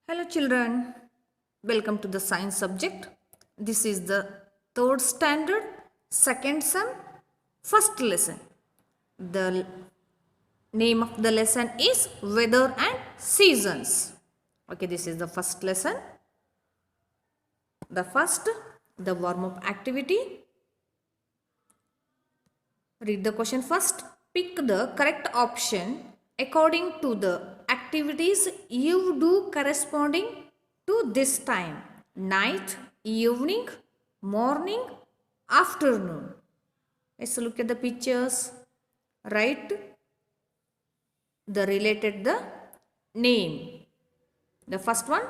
Hello children, welcome to the science subject. This is the third standard, second sem, first lesson. The name of the lesson is weather and seasons. Okay, this is the first lesson. The warm up activity. Read the question first. Pick the correct option according to the activities you do corresponding to this time. Night, evening, morning, afternoon. Let's look at the pictures. Write the name. The first one,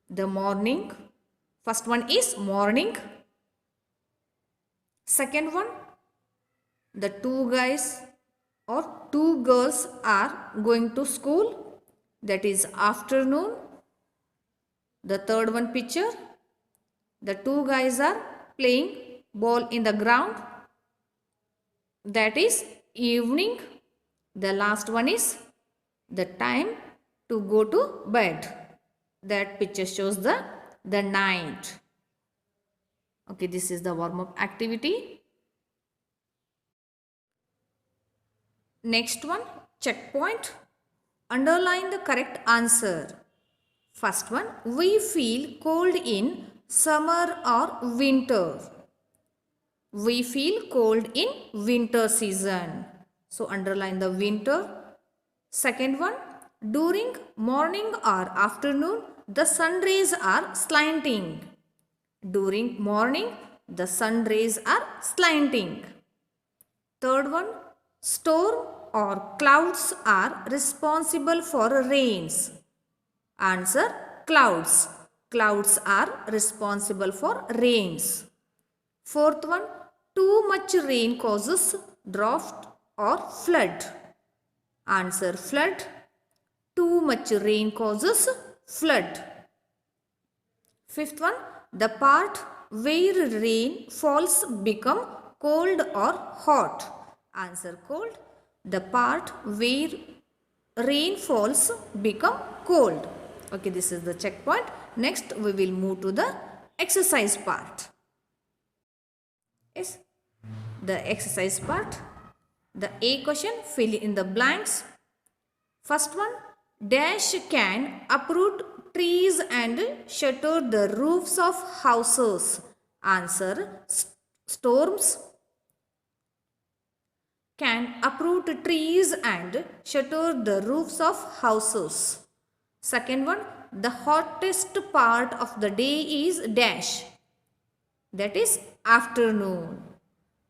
the morning. First one is morning. Second one, the two guys or two girls are going to school. That is afternoon. The third one picture, the two guys are playing ball in the ground. That is evening. The last one is the time to go to bed. That picture shows the night. Okay, this is the warm-up activity. Next one, checkpoint. Underline the correct answer. First one, we feel cold in summer or winter. We feel cold in winter season. So underline the winter. Second one, during morning or afternoon, the sun rays are slanting. During morning, the sun rays are slanting. Third one, storm or clouds are responsible for rains. Answer, clouds. Clouds are responsible for rains. Fourth one, too much rain causes drought or flood. Answer, flood. Too much rain causes flood. Fifth one, the part where rain falls become cold or hot. Answer, cold. The part where rain falls become cold. Okay, this is the checkpoint. Next, we will move to the exercise part. Yes, the exercise part. The A question, fill in the blanks. First one, dash can uproot trees and shatter the roofs of houses. Answer, storms can uproot trees and shatter the roofs of houses. Second one, the hottest part of the day is dash. That is afternoon.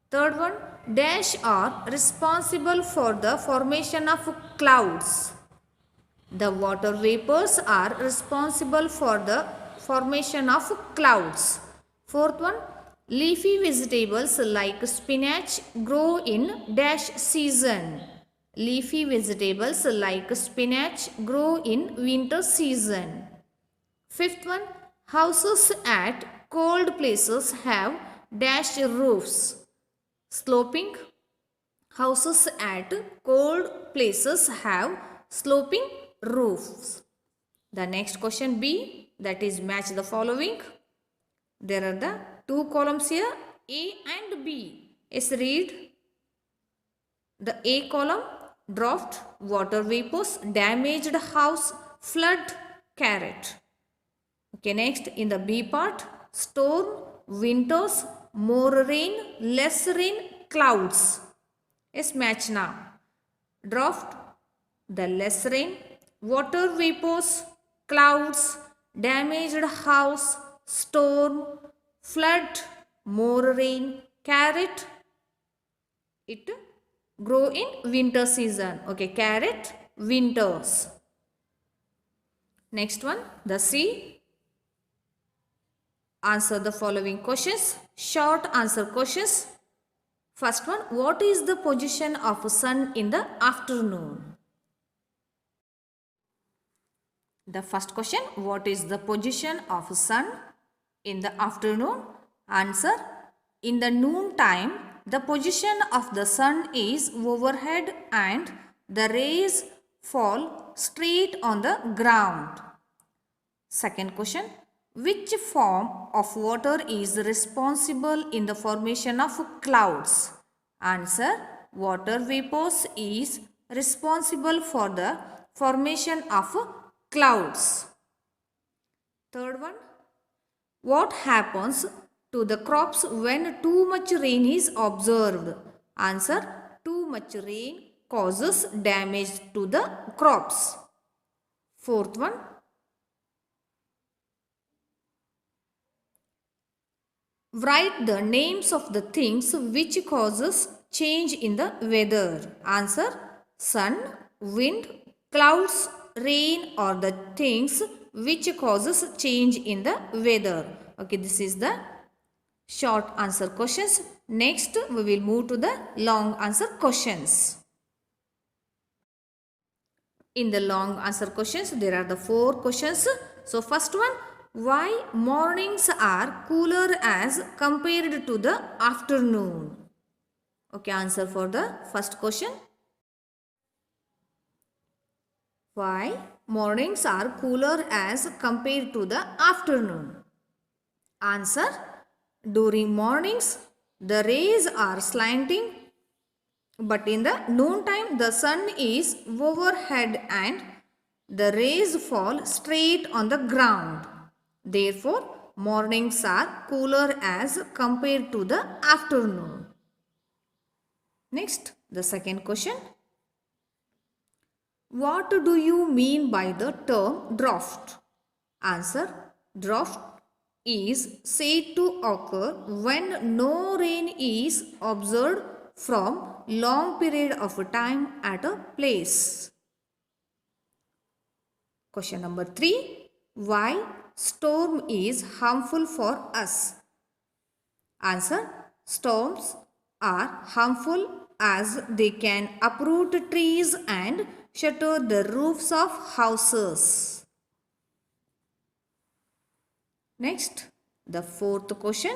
Third one, dash are responsible for the formation of clouds. The water vapors are responsible for the formation of clouds. Fourth one, leafy vegetables like spinach grow in dash season. Leafy vegetables like spinach grow in winter season. Fifth one, houses at cold places have dash roofs. Sloping. Houses at cold places have sloping roofs. The next question B, that is match the following. There are the two columns here, A and B. Let's read. The A column, drought, water vapors, damaged house, flood, carrot. Okay, next in the B part, storm, winters, more rain, less rain, clouds. Yes, match now. Drought, the less rain, water vapors, clouds, damaged house, storm, flood, more rain, carrot. It grow in winter season. Okay, carrot, winters. Next one, the C. Answer the following questions. Short answer questions. First one, what is the position of sun in the afternoon? The first question, what is the position of sun in the afternoon? Answer, in the noon time, the position of the sun is overhead and the rays fall straight on the ground. Second question, which form of water is responsible in the formation of clouds? Answer, water vapors is responsible for the formation of clouds. Third one, what happens to the crops when too much rain is observed? Answer, too much rain causes damage to the crops. Fourth one, write the names of the things which causes change in the weather. Answer, sun, wind, clouds, rain are the things which causes change in the weather. Okay, this is the short answer questions. Next, we will move to the long answer questions. In the long answer questions, there are the 4 questions. So, first one, why mornings are cooler as compared to the afternoon? Okay, answer for the first question. Why mornings are cooler as compared to the afternoon? Answer, during mornings the rays are slanting, but in the noontime the sun is overhead and the rays fall straight on the ground. Therefore, mornings are cooler as compared to the afternoon. Next, the second question. What do you mean by the term drought? Answer, drought is said to occur when no rain is observed from long period of time at a place. Question number 3. Why storm is harmful for us? Answer, storms are harmful as they can uproot trees and shatter the roofs of houses. Next, the fourth question.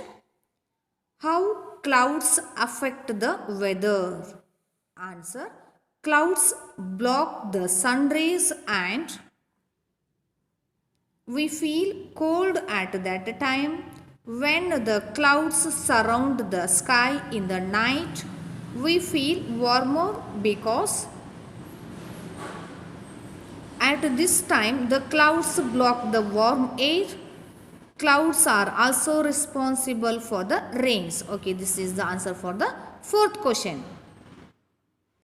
How clouds affect the weather? Answer, clouds block the sun rays and we feel cold at that time. When the clouds surround the sky in the night, we feel warmer because at this time the clouds block the warm air. Clouds are also responsible for the rains. Okay, this is the answer for the fourth question.